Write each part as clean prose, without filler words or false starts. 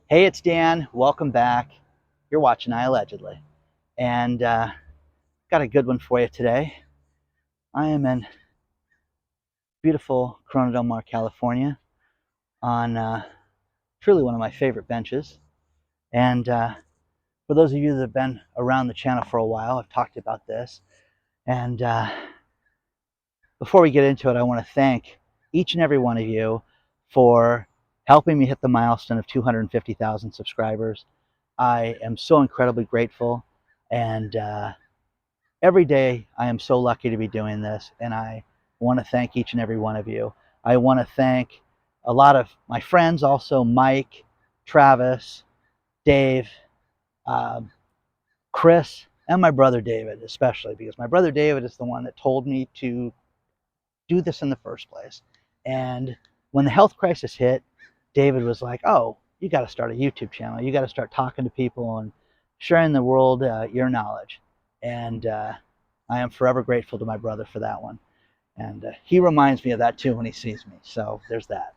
Hey, it's Dan. Welcome back. You're watching iAllegedly. And got a good one for you today. I am in beautiful Corona del Mar, California, on truly one of my favorite benches. And for those of you that have been around the channel for a while, I've talked about this. And before we get into it, I want to thank each and every one of you for helping me hit the milestone of 250,000 subscribers. I am so incredibly grateful. And every day I am so lucky to be doing this, and I want to thank each and every one of you. I want to thank a lot of my friends also: Mike, Travis, Dave, um, Chris, and my brother David, especially because my brother David is the one that told me to do this in the first place. And when the health crisis hit, David was like, "Oh, you got to start a YouTube channel. You got to start talking to people and sharing the world your knowledge." And I am forever grateful to my brother for that one. And he reminds me of that too when he sees me. So there's that.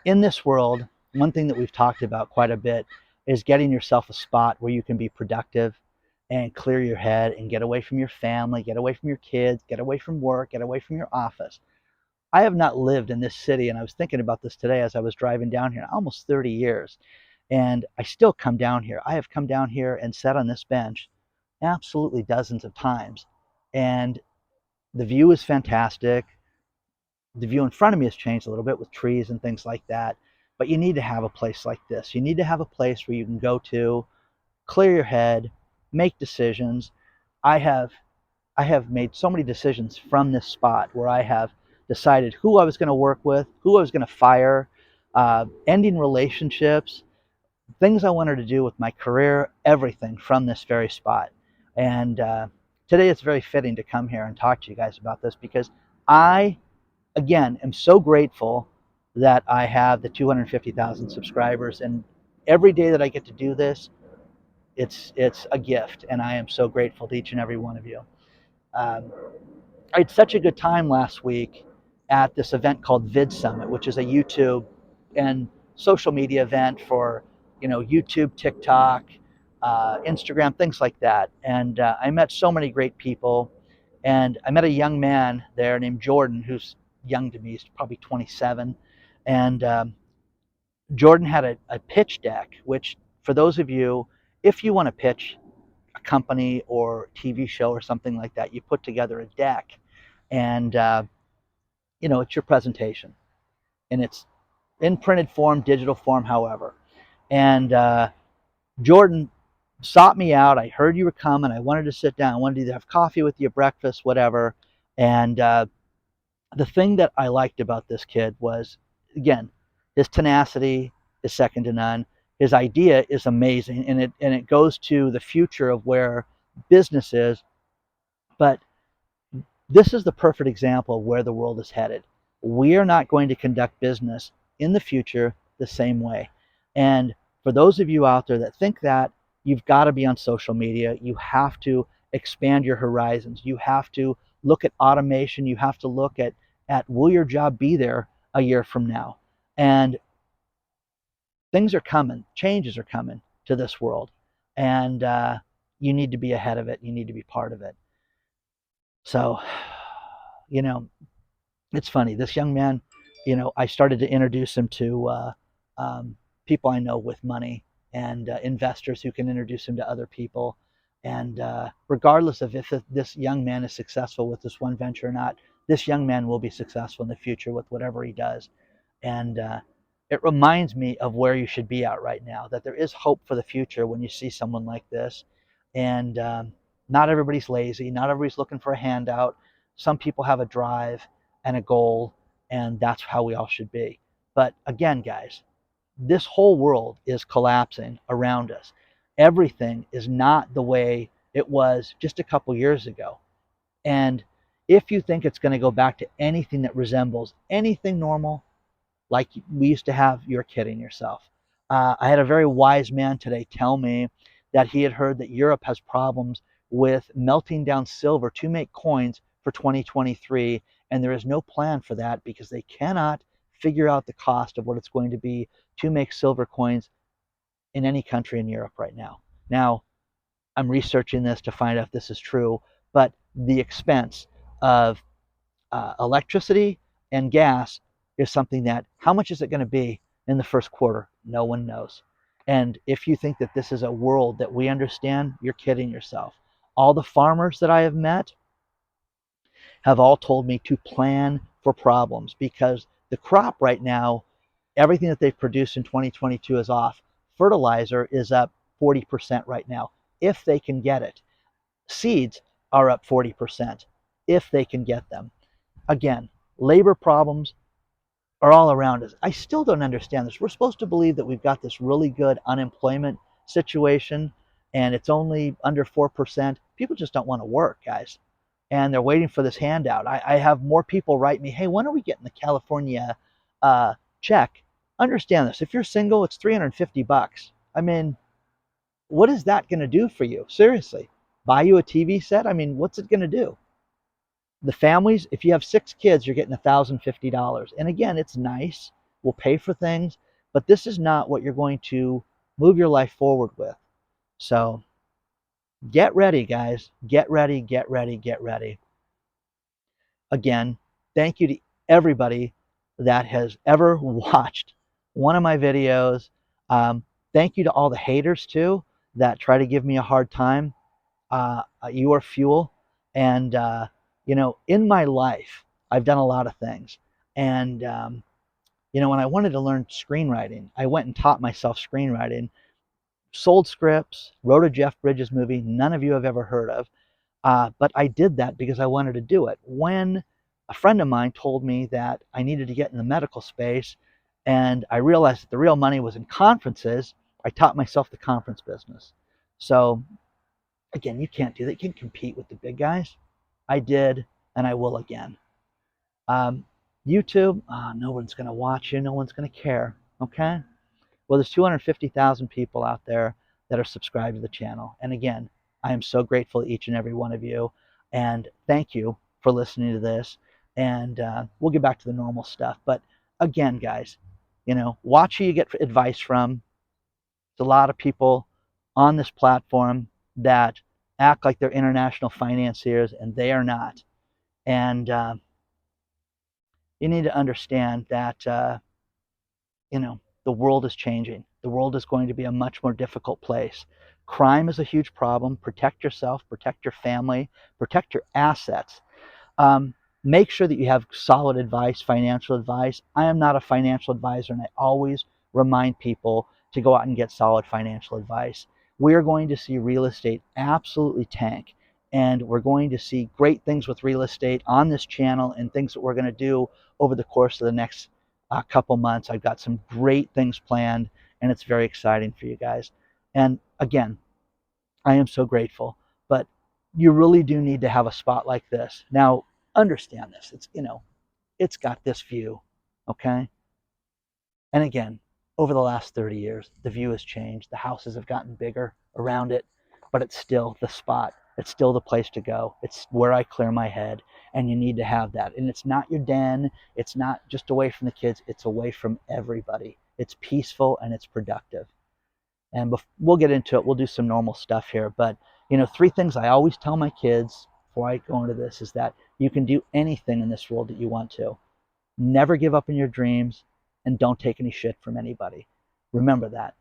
In this world, one thing that we've talked about quite a bit is getting yourself a spot where you can be productive and clear your head and get away from your family, get away from your kids, get away from work, get away from your office. I have not lived in this city, and I was thinking about this today as I was driving down here, almost 30 years. And I still come down here. I have come down here and sat on this bench absolutely dozens of times. And the view is fantastic. The view in front of me has changed a little bit with trees and things like that. But you need to have a place like this. You need to have a place where you can go to, clear your head, make decisions. I have I have made so many decisions from this spot where I have decided who I was going to work with, who I was going to fire, ending relationships, things I wanted to do with my career, everything from this very spot. And today it's very fitting to come here and talk to you guys about this because I, again, am so grateful that I have the 250,000 subscribers. And every day that I get to do this, it's a gift. And I am so grateful to each and every one of you. Um, I had such a good time last week at this event called Vid Summit, which is a YouTube and social media event for, YouTube, TikTok, Instagram, things like that. And I met so many great people. And I met a young man there named Jordan, who's young to me. He's probably 27. And Jordan had a pitch deck, which for those of you, if you want to pitch a company or TV show or something like that, you put together a deck, and it's your presentation, and it's in printed form, digital form, however. And Jordan sought me out. I heard you were coming. I wanted to sit down. I wanted to either have coffee with you, breakfast, whatever. And the thing that I liked about this kid was, again, his tenacity is second to none. His idea is amazing, and it goes to the future of where business is. But this is the perfect example of where the world is headed. We are not going to conduct business in the future the same way. And for those of you out there that think that, you've got to be on social media. You have to expand your horizons. You have to look at automation. You have to look at will your job be there a year from now? And things are coming, changes are coming to this world. And you need to be ahead of it. You need to be part of it. So, you know, it's funny. This young man, I started to introduce him to people I know with money and investors who can introduce him to other people. And regardless of if this young man is successful with this one venture or not, this young man will be successful in the future with whatever he does. And it reminds me of where you should be at right now, that there is hope for the future when you see someone like this. And not everybody's lazy. Not everybody's looking for a handout. Some people have a drive and a goal, and that's how we all should be. But again, guys, this whole world is collapsing around us. Everything is not the way it was just a couple years ago. And if you think it's going to go back to anything that resembles anything normal, like we used to have, you're kidding yourself. I had a very wise man today tell me that he had heard that Europe has problems with melting down silver to make coins for 2023, and there is no plan for that because they cannot figure out the cost of what it's going to be to make silver coins in any country in Europe right now. Now, I'm researching this to find out if this is true, but the expense of electricity and gas is something that, how much is it going to be in the first quarter? No one knows. And if you think that this is a world that we understand, you're kidding yourself. All the farmers that I have met have all told me to plan for problems, because the crop right now, everything that they've produced in 2022 is off. Fertilizer is up 40% right now, if they can get it. Seeds are up 40%, if they can get them. Again, labor problems are all around us. I still don't understand this. We're supposed to believe that we've got this really good unemployment situation and it's only under 4%. People just don't want to work, guys. And they're waiting for this handout. I have more people write me, hey, when are we getting the California check? Understand this. If you're single, it's $350. I mean, what is that going to do for you? Seriously. Buy you a TV set? I mean, what's it going to do? The families, if you have 6 kids, you're getting $1,050. And again, it's nice. We'll pay for things, but this is not what you're going to move your life forward with. So get ready, guys. Get ready, get ready, get ready. Again, thank you to everybody that has ever watched one of my videos. Thank you to all the haters too that try to give me a hard time. You are fuel. And you know, in my life, I've done a lot of things. And you know, when I wanted to learn screenwriting, I went and taught myself screenwriting, sold scripts, wrote a Jeff Bridges movie none of you have ever heard of. But I did that because I wanted to do it. When a friend of mine told me that I needed to get in the medical space, and I realized that the real money was in conferences, I taught myself the conference business. So again, you can't do that. You can't compete with the big guys. I did, and I will again. YouTube, no one's going to watch you. No one's going to care. Okay? Well, there's 250,000 people out there that are subscribed to the channel. And again, I am so grateful to each and every one of you. And thank you for listening to this. And we'll get back to the normal stuff. But again, guys, you know, watch who you get advice from. There's a lot of people on this platform that act like they're international financiers, and they are not. And you need to understand that, you know, the world is changing. The world is going to be a much more difficult place. Crime is a huge problem. Protect yourself, protect your family, protect your assets. Make sure that you have solid advice, financial advice. I am not a financial advisor, and I always remind people to go out and get solid financial advice. We're going to see real estate absolutely tank, and we're going to see great things with real estate on this channel and things that we're going to do over the course of the next couple months. I've got some great things planned, and it's very exciting for you guys. And again, I am so grateful, but you really do need to have a spot like this. Now, understand this. It's, you know, it's got this view, okay? And again, over the last 30 years, the view has changed. The houses have gotten bigger around it, but it's still the spot. It's still the place to go. It's where I clear my head, and you need to have that. And it's not your den. It's not just away from the kids. It's away from everybody. It's peaceful and it's productive. And we'll get into it. We'll do some normal stuff here. But, you know, 3 things I always tell my kids before I go into this is that you can do anything in this world that you want to. Never give up on your dreams, and don't take any shit from anybody. Remember that.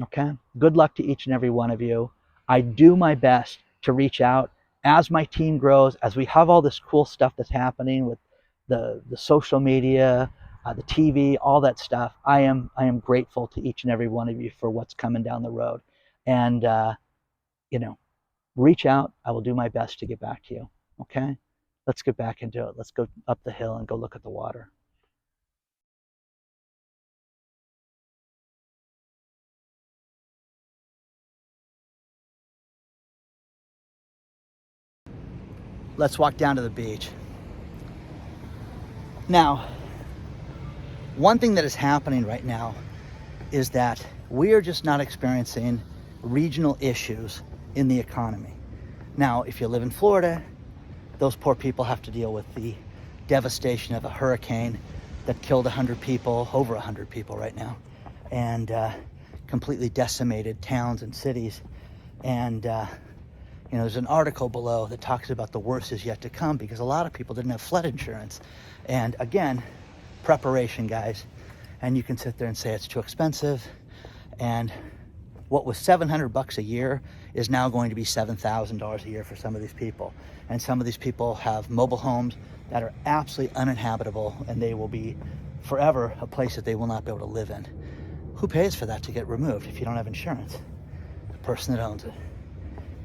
Okay? Good luck to each and every one of you. I do my best to reach out as my team grows, as we have all this cool stuff that's happening with the social media, the TV, all that stuff. I am grateful to each and every one of you for what's coming down the road. And, you know, reach out. I will do my best to get back to you. Okay? Let's get back into it. Let's go up the hill and go look at the water. Let's walk down to the beach. Now, one thing that is happening right now is that we are just not experiencing regional issues in the economy. Now, if you live in Florida, those poor people have to deal with the devastation of a hurricane. that killed 100 people, over 100 people right now, and completely decimated towns and cities. And there's an article below that talks about the worst is yet to come, because a lot of people didn't have flood insurance. And again, preparation, guys. And you can sit there and say it's too expensive, and what was $700 a year is now going to be $7,000 a year for some of these people. And some of these people have mobile homes that are absolutely uninhabitable, and they will be forever a place that they will not be able to live in. Who pays for that to get removed if you don't have insurance? The person that owns it.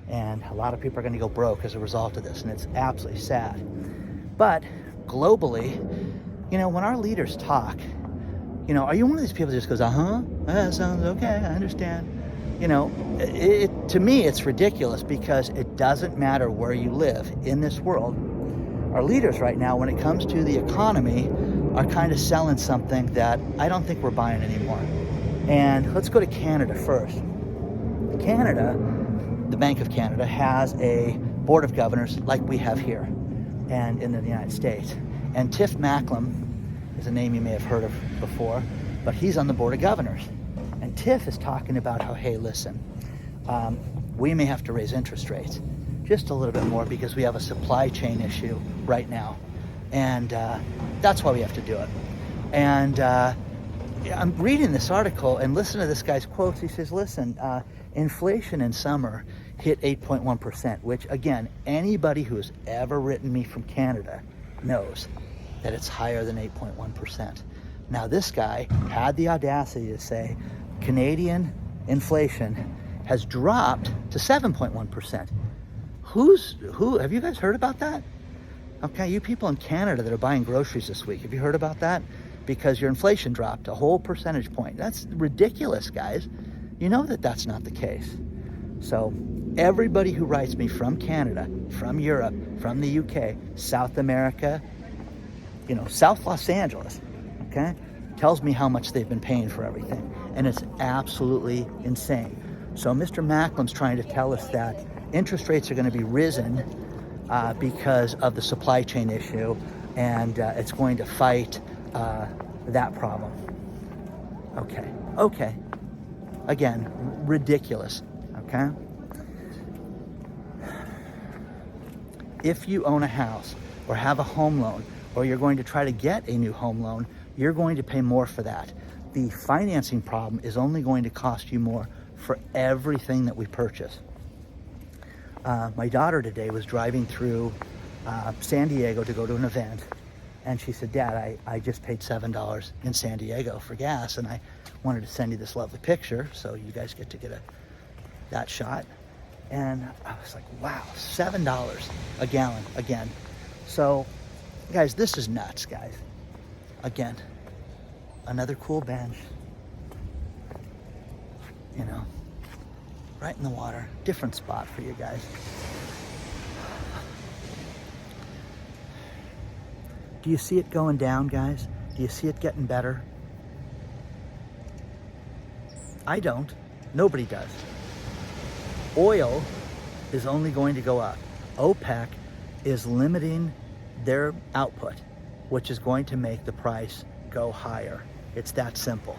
And a lot of people are going to go broke as a result of this, and it's absolutely sad. But globally, when our leaders talk, are you one of these people that just goes, that sounds okay, I understand? To me, it's ridiculous, because it doesn't matter where you live in this world. Our leaders right now, when it comes to the economy, are kind of selling something that I don't think we're buying anymore. And let's go to Canada first. Canada, the Bank of Canada, has a board of governors like we have here and in the United States. And Tiff Macklem is a name you may have heard of before, but he's on the board of governors. And Tiff is talking about how, hey, listen, we may have to raise interest rates just a little bit more because we have a supply chain issue right now. And that's why we have to do it. And I'm reading this article and listen to this guy's quotes. He says, listen, inflation in summer hit 8.1%, which, again, anybody who has ever written me from Canada knows that it's higher than 8.1%. Now, this guy had the audacity to say Canadian inflation has dropped to 7.1%. Who have you guys heard about that? Okay, you people in Canada that are buying groceries this week, have you heard about that? Because your inflation dropped a whole percentage point. That's ridiculous, guys. You know that that's not the case. So everybody who writes me from Canada, from Europe, from the UK, South America, South Los Angeles, okay, tells me how much they've been paying for everything. And it's absolutely insane. So Mr. Macklem's trying to tell us that interest rates are going to be risen because of the supply chain issue, and it's going to fight that problem. Okay. Again, ridiculous, okay? If you own a house or have a home loan, or you're going to try to get a new home loan, you're going to pay more for that. The financing problem is only going to cost you more for everything that we purchase. My daughter today was driving through San Diego to go to an event, and she said, Dad, I just paid $7 in San Diego for gas, and I wanted to send you this lovely picture so you guys get to get that shot. And I was like, wow, $7 a gallon again. So, guys, this is nuts, guys. Again, another cool bench, right in the water, different spot for you guys. Do you see it going down, guys? Do you see it getting better? I don't. Nobody does. Oil is only going to go up. OPEC is limiting their output, which is going to make the price go higher. It's that simple.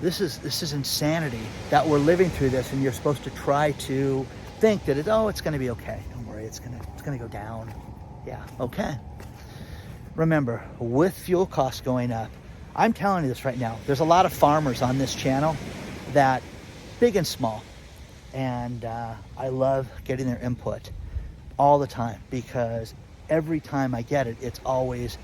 This is insanity that we're living through this, and you're supposed to try to think that it's going to be okay. Don't worry, it's going to go down. Yeah, okay. Remember, with fuel costs going up, I'm telling you this right now, there's a lot of farmers on this channel that, big and small, and I love getting their input all the time, because every time I get it, it's always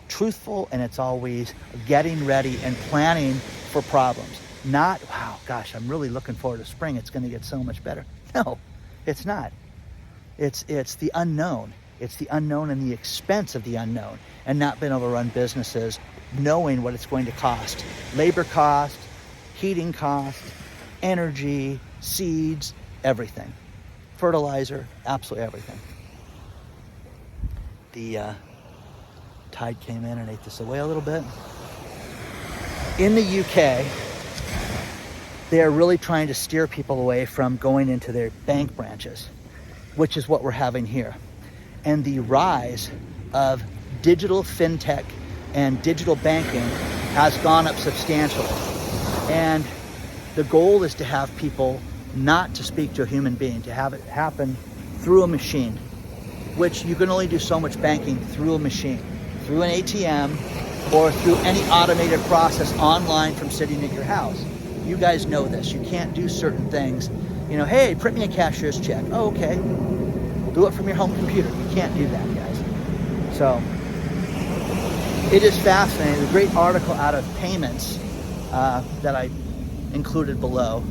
truthful, and it's always getting ready and planning for problems. Not, wow, gosh, I'm really looking forward to spring, it's going to get so much better. No, it's not. It's the unknown. It's the unknown and the expense of the unknown, and not being able to run businesses knowing what it's going to cost. Labor cost, heating cost, energy, seeds, everything. Fertilizer, absolutely everything. The tide came in and ate this away a little bit. In the UK, they're really trying to steer people away from going into their bank branches, which is what we're having here. And the rise of digital fintech and digital banking has gone up substantially. And the goal is to have people not to speak to a human being, to have it happen through a machine, which you can only do so much banking through a machine, through an ATM or through any automated process online from sitting at your house. You guys know this. You can't do certain things. You know, hey, print me a cashier's check. Oh, okay. We'll do it from your home computer. You can't do that, guys. So it is fascinating. A great article out of payments that I included below.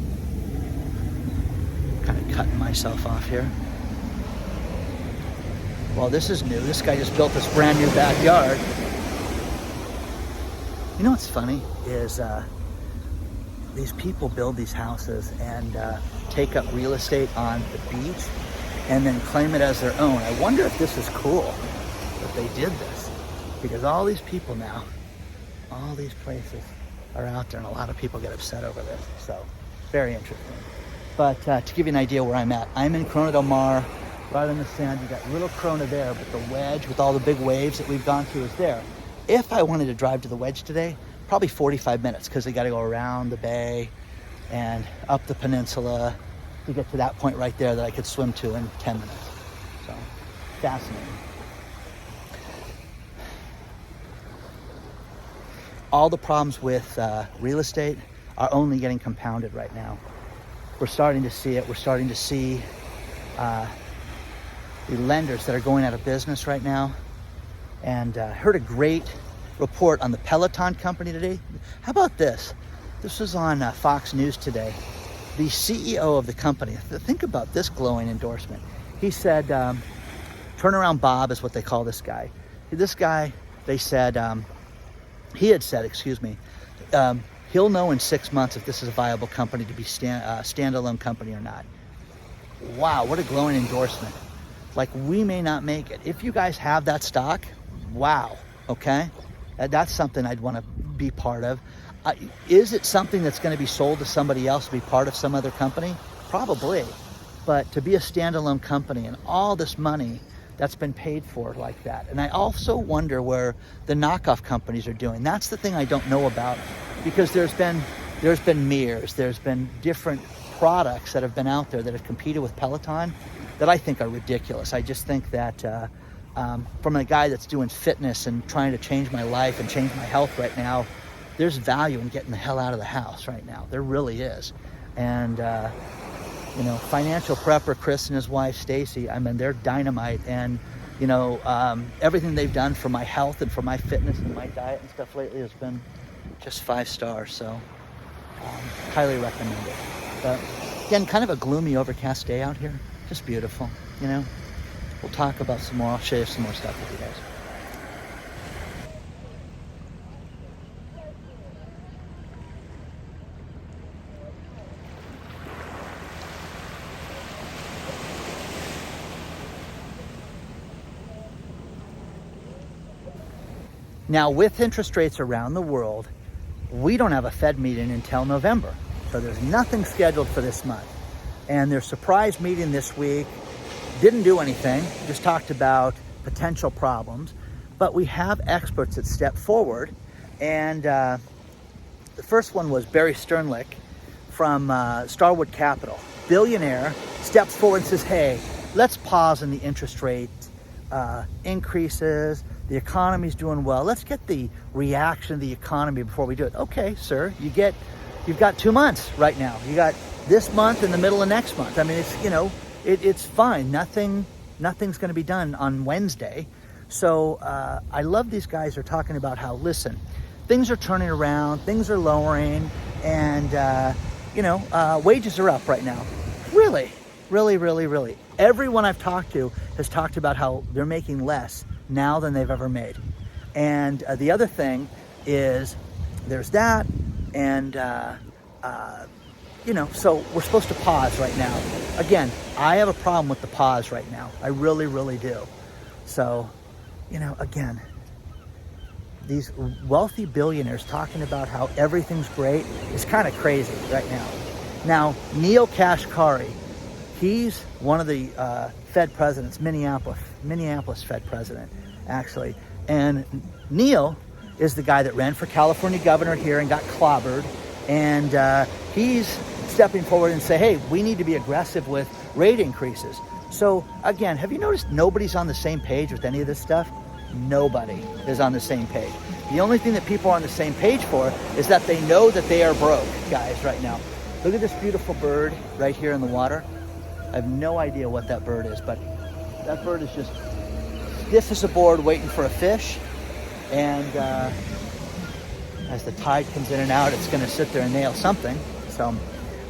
Kind of cutting myself off here. Well, this is new. This guy just built this brand new backyard. You know what's funny is these people build these houses and take up real estate on the beach and then claim it as their own. I wonder if this is cool that they did this, because all these people now, all these places are out there, and a lot of people get upset over this. So very interesting. But to give you an idea where I'm at, I'm in Corona del Mar, right on the sand. You got little Corona there, but the wedge with all the big waves that we've gone through is there. If I wanted to drive to the wedge today, probably 45 minutes, because they got to go around the bay and up the peninsula to get to that point right there that I could swim to in 10 minutes. So fascinating. All the problems with real estate are only getting compounded right now. We're starting to see it. We're starting to see the lenders that are going out of business right now. And heard a great report on the Peloton company today. How about this? This was on Fox News today. The CEO of the company, think about this glowing endorsement. He said, Turnaround Bob is what they call this guy. This guy, they said, he had said, he'll know in 6 months if this is a viable company to be standalone company or not. Wow, what a glowing endorsement. Like, we may not make it. If you guys have that stock, wow, okay? That's something I'd want to be part of. Is it something that's going to be sold to somebody else to be part of some other company? Probably. But to be a standalone company and all this money that's been paid for like that. And I also wonder where the knockoff companies are doing. That's the thing I don't know about, because there's been mirrors, there's been different products that have been out there that have competed with Peloton that I think are ridiculous. I just think that from a guy that's doing fitness and trying to change my life and change my health right now, there's value in getting the hell out of the house right now. There really is. And financial prepper Chris and his wife Stacy, I mean, they're dynamite. And everything they've done for my health and for my fitness and my diet and stuff lately has been just 5 stars. So highly recommend it. But again, kind of a gloomy, overcast day out here. Just beautiful. We'll talk about some more. I'll show you some more stuff with you guys. Now, with interest rates around the world, we don't have a Fed meeting until November. So there's nothing scheduled for this month. And their surprise meeting this week didn't do anything, just talked about potential problems. But we have experts that step forward. And the first one was Barry Sternlicht from Starwood Capital. Billionaire steps forward and says, hey, let's pause on the interest rate increases. The economy's doing well. Let's get the reaction of the economy before we do it. Okay, sir, you've got 2 months right now. You got this month and the middle of next month. I mean, it's fine. Nothing's going to be done on Wednesday. So I love these guys are talking about how, listen, things are turning around, things are lowering, and wages are up right now. Really, really, really, really. Everyone I've talked to has talked about how they're making less now than they've ever made. And the other thing is there's that, and so we're supposed to pause right now. Again, I have a problem with the pause right now. I really, really do. So, again, these wealthy billionaires talking about how everything's great is kind of crazy right now. Now, Neil Kashkari, he's one of the Fed presidents, Minneapolis Fed president, actually. And Neil is the guy that ran for California governor here and got clobbered. And he's stepping forward and say, hey, we need to be aggressive with rate increases. So again, have you noticed nobody's on the same page with any of this stuff? Nobody is on the same page. The only thing that people are on the same page for is that they know that they are broke, guys, right now. Look at this beautiful bird right here in the water. I have no idea what that bird is, but that bird is just stiff as a board waiting for a fish. And as the tide comes in and out, it's gonna sit there and nail something. So,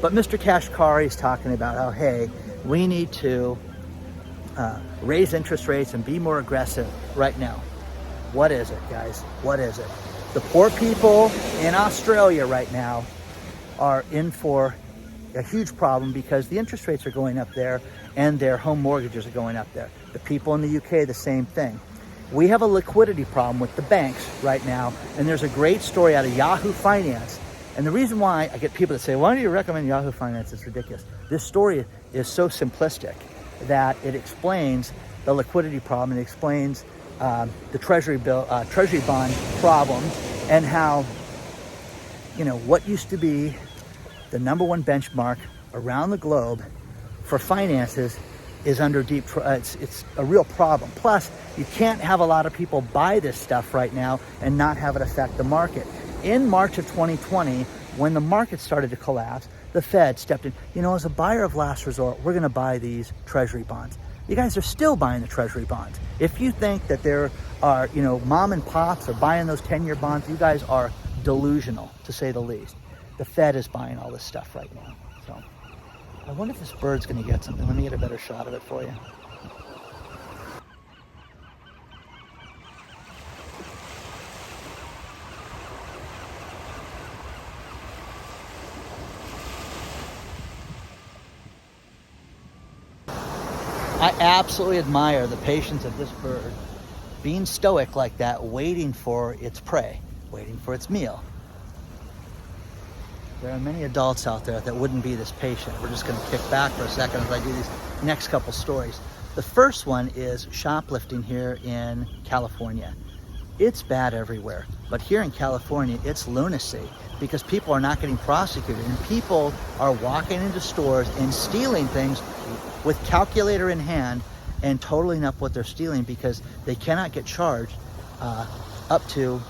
but Mr. Kashkari is talking about how, hey, we need to raise interest rates and be more aggressive right now. What is it, guys? What is it? The poor people in Australia right now are in for a huge problem because the interest rates are going up there and their home mortgages are going up there. The people in the UK, the same thing. We have a liquidity problem with the banks right now, and there's a great story out of Yahoo Finance. And the reason why I get people that say, why do you recommend Yahoo Finance? It's ridiculous. This story is so simplistic that it explains the liquidity problem. It explains the treasury bond problem, and how, you know, what used to be the #1 benchmark around the globe for finances is under deep, it's a real problem. Plus, you can't have a lot of people buy this stuff right now and not have it affect the market. In March of 2020, when the market started to collapse, the Fed stepped in. You know, as a buyer of last resort, we're gonna buy these treasury bonds. You guys are still buying the treasury bonds. If you think that there are, you know, mom and pops are buying those 10-year bonds, you guys are delusional, to say the least. The Fed is buying all this stuff right now. So I wonder if this bird's gonna get something. Let me get a better shot of it for you. I absolutely admire the patience of this bird, being stoic like that, waiting for its prey, waiting for its meal. There are many adults out there that wouldn't be this patient. We're just going to kick back for a second as I do these next couple stories. The first one is shoplifting here in California. It's bad everywhere, but here in California, it's lunacy because people are not getting prosecuted, and people are walking into stores and stealing things with calculator in hand and totaling up what they're stealing because they cannot get charged up to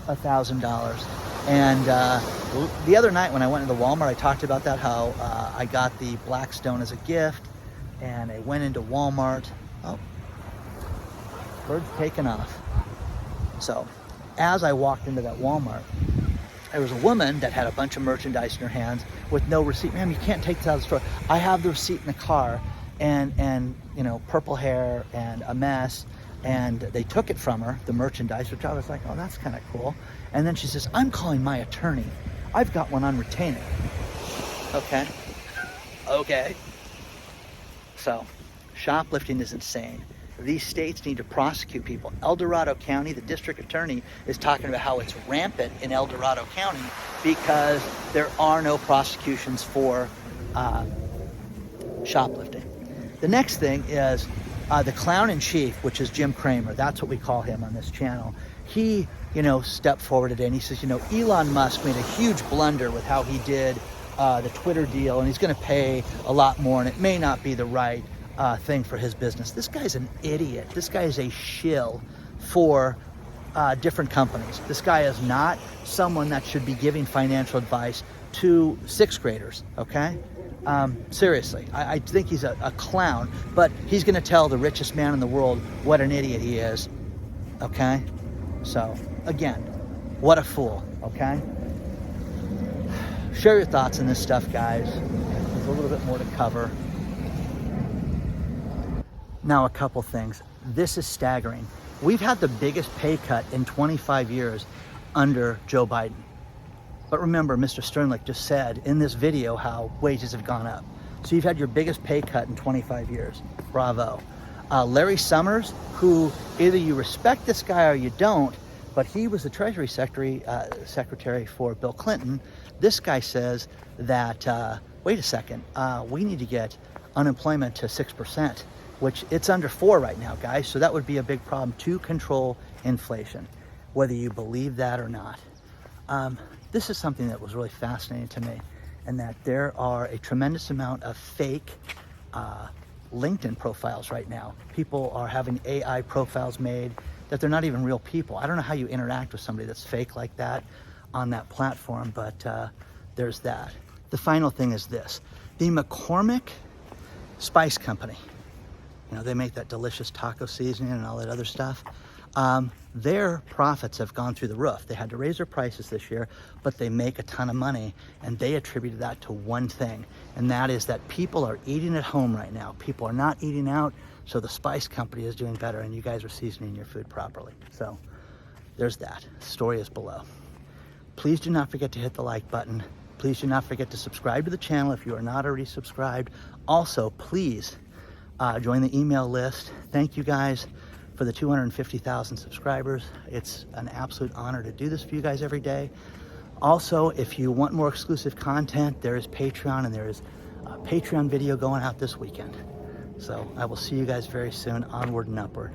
$1,000. And the other night when I went into Walmart, I talked about that, how I got the Blackstone as a gift, and I went into Walmart. Oh, bird's taken off. So as I walked into that Walmart, there was a woman that had a bunch of merchandise in her hands with no receipt. Ma'am, you can't take this out of the store. I have the receipt in the car, and you know, purple hair and a mess. And they took it from her, the merchandise, which I was like, oh, that's kind of cool. And then she says, I'm calling my attorney. I've got one on retainer. Okay. Okay. So shoplifting is insane. These states need to prosecute people. El Dorado County, the district attorney, is talking about how it's rampant in El Dorado County because there are no prosecutions for shoplifting. The next thing is the clown in chief, which is Jim Cramer. That's what we call him on this channel. He, you know, stepped forward today and he says, you know, Elon Musk made a huge blunder with how he did the Twitter deal, and he's going to pay a lot more, and it may not be the right thing for his business. This guy's an idiot. This guy is a shill for different companies. This guy is not someone that should be giving financial advice to 6th graders, okay? Seriously, I think he's a clown, but he's going to tell the richest man in the world what an idiot he is, okay? So, again, what a fool, okay? Share your thoughts on this stuff, guys. There's a little bit more to cover. Now, a couple things. This is staggering. We've had the biggest pay cut in 25 years under Joe Biden. But remember, Mr. Sternlicht just said in this video how wages have gone up. So you've had your biggest pay cut in 25 years. Bravo. Larry Summers, who either you respect this guy or you don't, but he was the Treasury Secretary for Bill Clinton. This guy says that, wait a second, we need to get unemployment to 6%, which it's under 4 right now, guys. So that would be a big problem to control inflation. whether you believe that or not. This is something that was really fascinating to me, and that there are a tremendous amount of fake LinkedIn profiles right now. People are having AI profiles made that they're not even real people. I don't know how you interact with somebody that's fake like that on that platform, but there's that. The final thing is this. The McCormick Spice Company, you know, they make that delicious taco seasoning and all that other stuff. Their profits have gone through the roof. They had to raise their prices this year, but they make a ton of money, and they attributed that to one thing, and that is that people are eating at home right now. People are not eating out, so the Spice Company is doing better, and you guys are seasoning your food properly. So there's that. Story is below. Please do not forget to hit the like button. Please do not forget to subscribe to the channel if you are not already subscribed. Also, please join the email list. Thank you guys for the 250,000 subscribers. It's an absolute honor to do this for you guys every day. Also, if you want more exclusive content, there is Patreon, and there is a Patreon video going out this weekend. So I will see you guys very soon. Onward and upward.